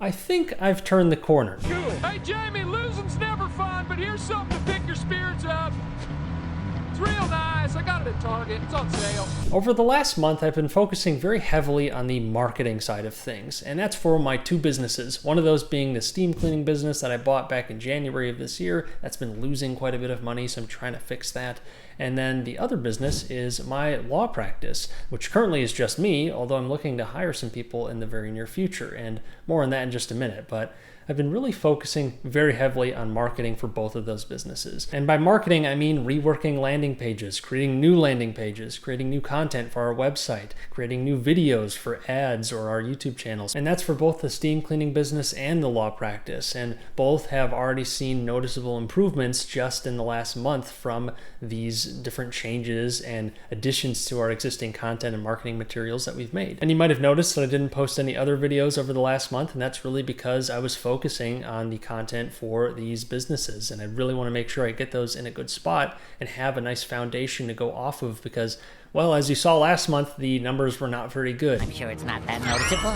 I think I've turned the corner. Hey Jamie, losing's never fun, but here's something to pick your spirits up. It's real nice. I got it at Target. It's on sale. Over the last month, I've been focusing very heavily on the marketing side of things, and that's for my two businesses. One of those being the steam cleaning business that I bought back in January of this year. That's been losing quite a bit of money, so I'm trying to fix that. And then the other business is my law practice, which currently is just me, although I'm looking to hire some people in the very near future, and more on that in just a minute. But I've been really focusing very heavily on marketing for both of those businesses. And by marketing, I mean reworking landing pages, creating new landing pages, creating new content for our website, creating new videos for ads or our YouTube channels. And that's for both the steam cleaning business and the law practice. And both have already seen noticeable improvements just in the last month from these different changes and additions to our existing content and marketing materials that we've made. And you might have noticed that I didn't post any other videos over the last month, and that's really because I was focusing on the content for these businesses, and I really want to make sure I get those in a good spot and have a nice foundation to go off of because, well, as you saw last month, the numbers were not very good. I'm sure it's not that noticeable.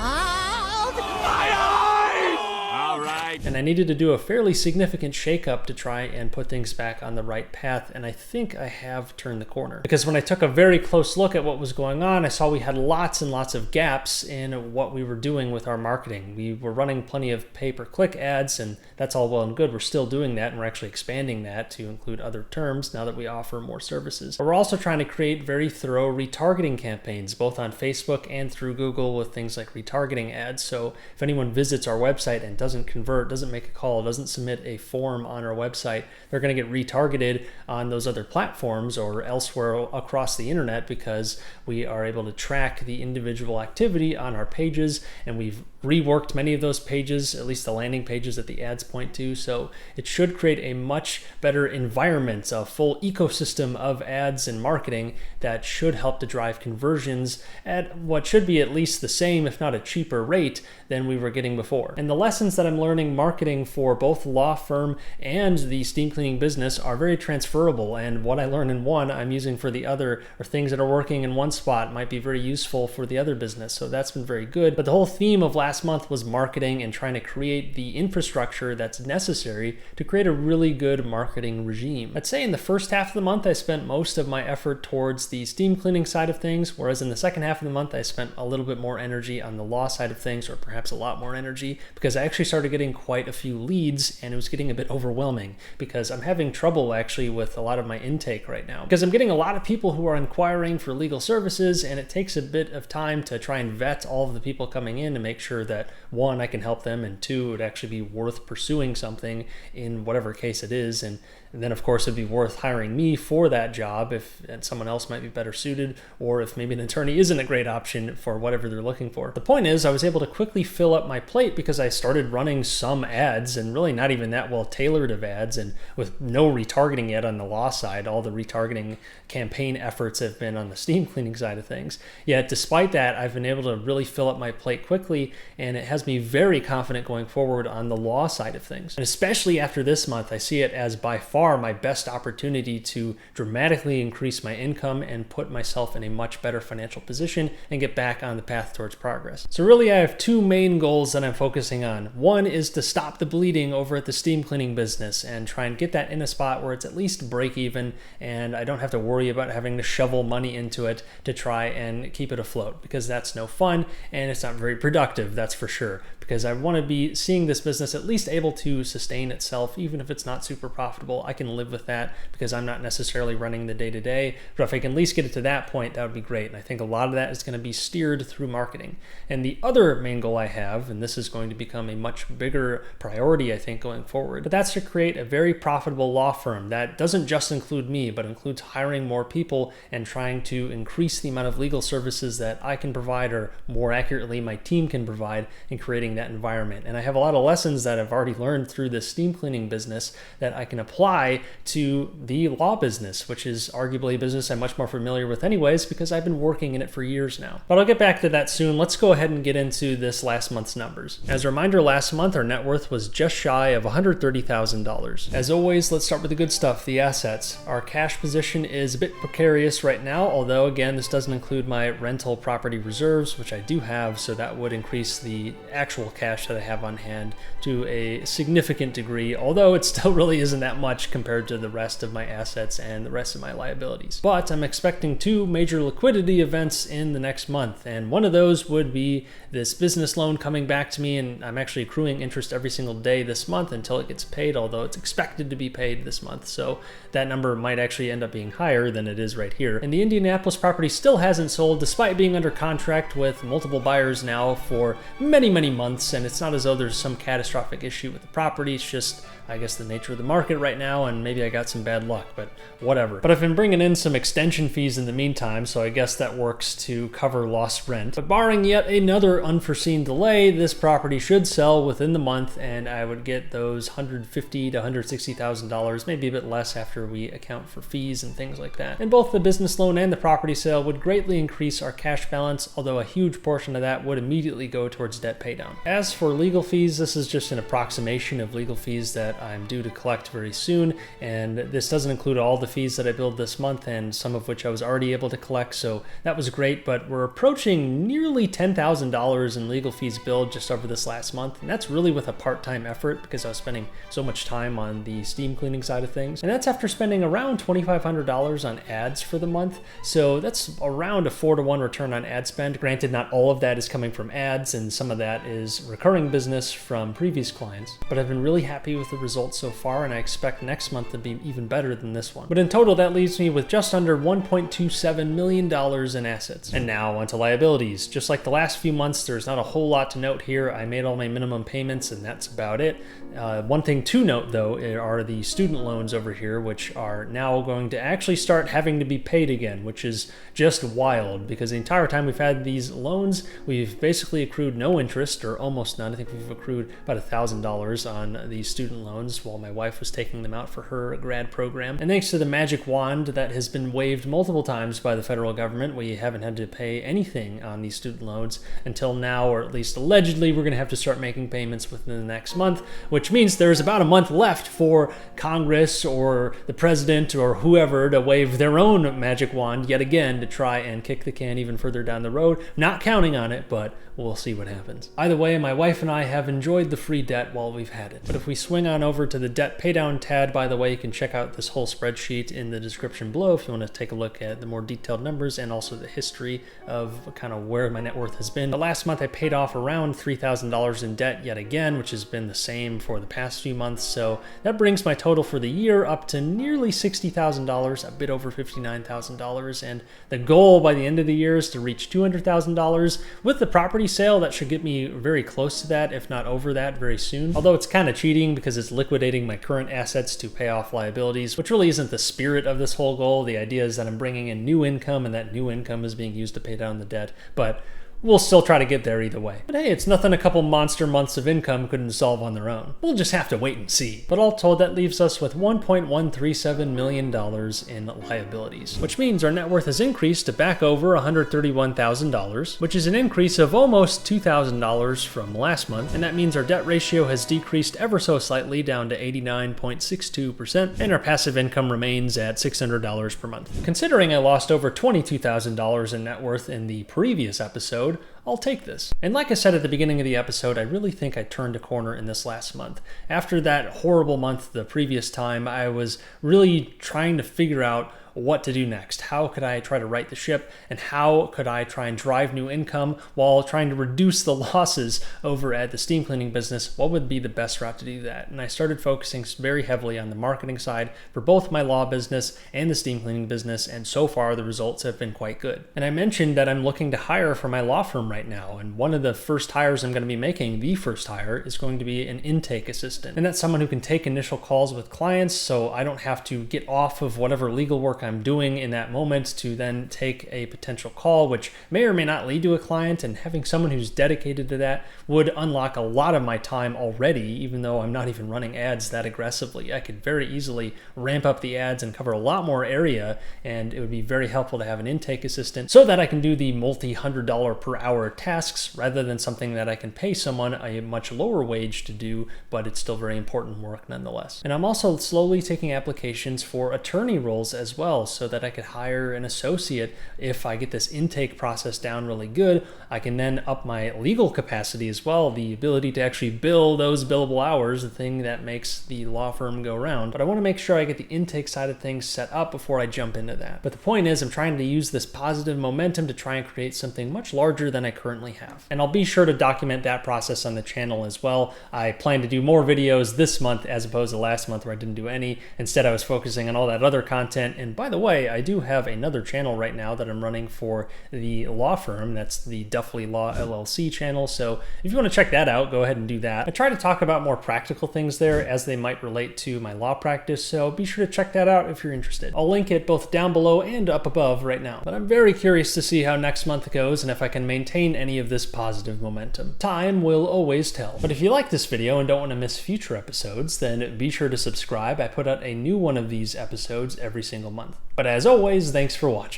And I needed to do a fairly significant shakeup to try and put things back on the right path, and I think I have turned the corner. Because when I took a very close look at what was going on, I saw we had lots and lots of gaps in what we were doing with our marketing. We were running plenty of pay-per-click ads, and that's all well and good. We're still doing that, and we're actually expanding that to include other terms now that we offer more services. But we're also trying to create very thorough retargeting campaigns, both on Facebook and through Google with things like retargeting ads. So if anyone visits our website and doesn't convert, doesn't make a call, doesn't submit a form on our website, they're going to get retargeted on those other platforms or elsewhere across the internet because we are able to track the individual activity on our pages, and we've reworked many of those pages, at least the landing pages that the ads point to. So it should create a much better environment, a full ecosystem of ads and marketing that should help to drive conversions at what should be at least the same, if not a cheaper rate than we were getting before. And the lessons that I'm learning marketing for both the law firm and the steam cleaning business are very transferable, and what I learn in one I'm using for the other, or things that are working in one spot might be very useful for the other business. So that's been very good. But the whole theme of last month was marketing and trying to create the infrastructure that's necessary to create a really good marketing regime. I'd say in the first half of the month I spent most of my effort towards the steam cleaning side of things, whereas in the second half of the month I spent a little bit more energy on the law side of things, or perhaps a lot more energy, because I actually started getting quite a few leads and it was getting a bit overwhelming because I'm having trouble actually with a lot of my intake right now, because I'm getting a lot of people who are inquiring for legal services, and it takes a bit of time to try and vet all of the people coming in to make sure that one, I can help them, and two, it would actually be worth pursuing something in whatever case it is. And then of course it'd be worth hiring me for that job if someone else might be better suited, or if maybe an attorney isn't a great option for whatever they're looking for. The point is I was able to quickly fill up my plate because I started running some ads, and really not even that well tailored of ads, and with no retargeting yet on the law side. All the retargeting campaign efforts have been on the steam cleaning side of things. Yet despite that, I've been able to really fill up my plate quickly, and it has me very confident going forward on the law side of things. And especially after this month, I see it as by far my best opportunity to dramatically increase my income and put myself in a much better financial position and get back on the path towards progress. So really I have two main goals that I'm focusing on. One is to stop the bleeding over at the steam cleaning business and try and get that in a spot where it's at least break even and I don't have to worry about having to shovel money into it to try and keep it afloat, because that's no fun and it's not very productive, that's for sure. Because I want to be seeing this business at least able to sustain itself, even if it's not super profitable. I can live with that because I'm not necessarily running the day-to-day, but if I can at least get it to that point, that would be great. And I think a lot of that is going to be steered through marketing. And the other main goal I have, and this is going to become a much bigger priority I think going forward, but that's to create a very profitable law firm that doesn't just include me, but includes hiring more people and trying to increase the amount of legal services that I can provide, or more accurately my team can provide, in creating that environment. And I have a lot of lessons that I've already learned through this steam cleaning business that I can apply to the law business, which is arguably a business I'm much more familiar with anyways because I've been working in it for years now. But I'll get back to that soon. Let's go ahead and get into this last month's numbers. As a reminder, last month our net worth worth was just shy of $130,000. As always, let's start with the good stuff, the assets. Our cash position is a bit precarious right now, although again, this doesn't include my rental property reserves, which I do have, so that would increase the actual cash that I have on hand to a significant degree, although it still really isn't that much compared to the rest of my assets and the rest of my liabilities. But I'm expecting two major liquidity events in the next month, and one of those would be this business loan coming back to me, and I'm actually accruing interest every single day this month until it gets paid, although it's expected to be paid this month, so that number might actually end up being higher than it is right here. And the Indianapolis property still hasn't sold despite being under contract with multiple buyers now for many, many months, and it's not as though there's some catastrophic issue with the property. It's just, I guess, the nature of the market right now, and maybe I got some bad luck, but whatever. But I've been bringing in some extension fees in the meantime, so I guess that works to cover lost rent. But barring yet another unforeseen delay, this property should sell within the month, and I would get those $150,000 to $160,000, maybe a bit less after we account for fees and things like that. And both the business loan and the property sale would greatly increase our cash balance, although a huge portion of that would immediately go towards debt paydown. As for legal fees, this is just an approximation of legal fees that I'm due to collect very soon, and this doesn't include all the fees that I billed this month, and some of which I was already able to collect, so that was great. But we're approaching nearly $10,000 in legal fees billed just over this last month, and that's really with a part-time effort because I was spending so much time on the steam cleaning side of things, and that's after spending around $2,500 on ads for the month, so that's around a 4-to-1 return on ad spend. Granted, not all of that is coming from ads, and some of that is recurring business from previous clients, but I've been really happy with the results so far, and I expect next month to be even better than this one. But in total, that leaves me with just under $1.27 million in assets. And now onto liabilities. Just like the last few months, there's not a whole lot to note here. I made all my minimum payments, and that's about it. One thing to note, though, are the student loans over here, which are now going to actually start having to be paid again, which is just wild, because the entire time we've had these loans, we've basically accrued no interest, or almost none. I think we've accrued about $1,000 on these student loans while my wife was taking them out for her grad program. And thanks to the magic wand that has been waved multiple times by the federal government, we haven't had to pay anything on these student loans until now, or at least allegedly we're going to have to start making payments within the next month, which means there's about a month left for Congress or the president or whoever to wave their own magic wand yet again to try and kick the can even further down the road. Not counting on it, but we'll see what happens. Either way, my wife and I have enjoyed the free debt while we've had it. But if we swing on over to the debt paydown tab, by the way, you can check out this whole spreadsheet in the description below if you want to take a look at the more detailed numbers and also the history of kind of where my net worth has been. But last month I paid off around $3,000 in debt yet again, which has been the same for the past few months. So that brings my total for the year up to nearly $60,000, a bit over $59,000. And the goal by the end of the year is to reach $200,000. With the property sale, that should get me very close to that, if not over that, very soon. Although it's kind of cheating because it's liquidating my current assets to pay off liabilities, which really isn't the spirit of this whole goal. The idea is that I'm bringing in new income, and that new income is being used to pay down the debt. But we'll still try to get there either way. But hey, it's nothing a couple monster months of income couldn't solve on their own. We'll just have to wait and see. But all told, that leaves us with $1.137 million in liabilities, which means our net worth has increased to back over $131,000, which is an increase of almost $2,000 from last month. And that means our debt ratio has decreased ever so slightly down to 89.62%, and our passive income remains at $600 per month. Considering I lost over $22,000 in net worth in the previous episode, I'll take this. And like I said at the beginning of the episode, I really think I turned a corner in this last month. After that horrible month the previous time, I was really trying to figure out what to do next. How could I try to right the ship, and how could I try and drive new income while trying to reduce the losses over at the steam cleaning business? What would be the best route to do that? And I started focusing very heavily on the marketing side for both my law business and the steam cleaning business, and so far the results have been quite good. And I mentioned that I'm looking to hire for my law firm right now, and one of the first hires I'm going to be making, the first hire, is going to be an intake assistant. And that's someone who can take initial calls with clients, so I don't have to get off of whatever legal work work I'm doing in that moment to then take a potential call, which may or may not lead to a client, and having someone who's dedicated to that would unlock a lot of my time already, even though I'm not even running ads that aggressively. I could very easily ramp up the ads and cover a lot more area, and it would be very helpful to have an intake assistant so that I can do the multi-$100 per hour tasks rather than something that I can pay someone a much lower wage to do, but it's still very important work nonetheless. And I'm also slowly taking applications for attorney roles as well, so that I could hire an associate. If I get this intake process down really good, I can then up my legal capacity as well, the ability to actually bill those billable hours, the thing that makes the law firm go round. But I want to make sure I get the intake side of things set up before I jump into that. But the point is, I'm trying to use this positive momentum to try and create something much larger than I currently have. And I'll be sure to document that process on the channel as well. I plan to do more videos this month as opposed to last month where I didn't do any. Instead, I was focusing on all that other content. And by the way, I do have another channel right now that I'm running for the law firm. That's the Duffley Law LLC channel. So if you want to check that out, go ahead and do that. I try to talk about more practical things there as they might relate to my law practice. So be sure to check that out if you're interested. I'll link it both down below and up above right now. But I'm very curious to see how next month goes and if I can maintain any of this positive momentum. Time will always tell. But if you like this video and don't want to miss future episodes, then be sure to subscribe. I put out a new one of these episodes every single month. But as always, thanks for watching.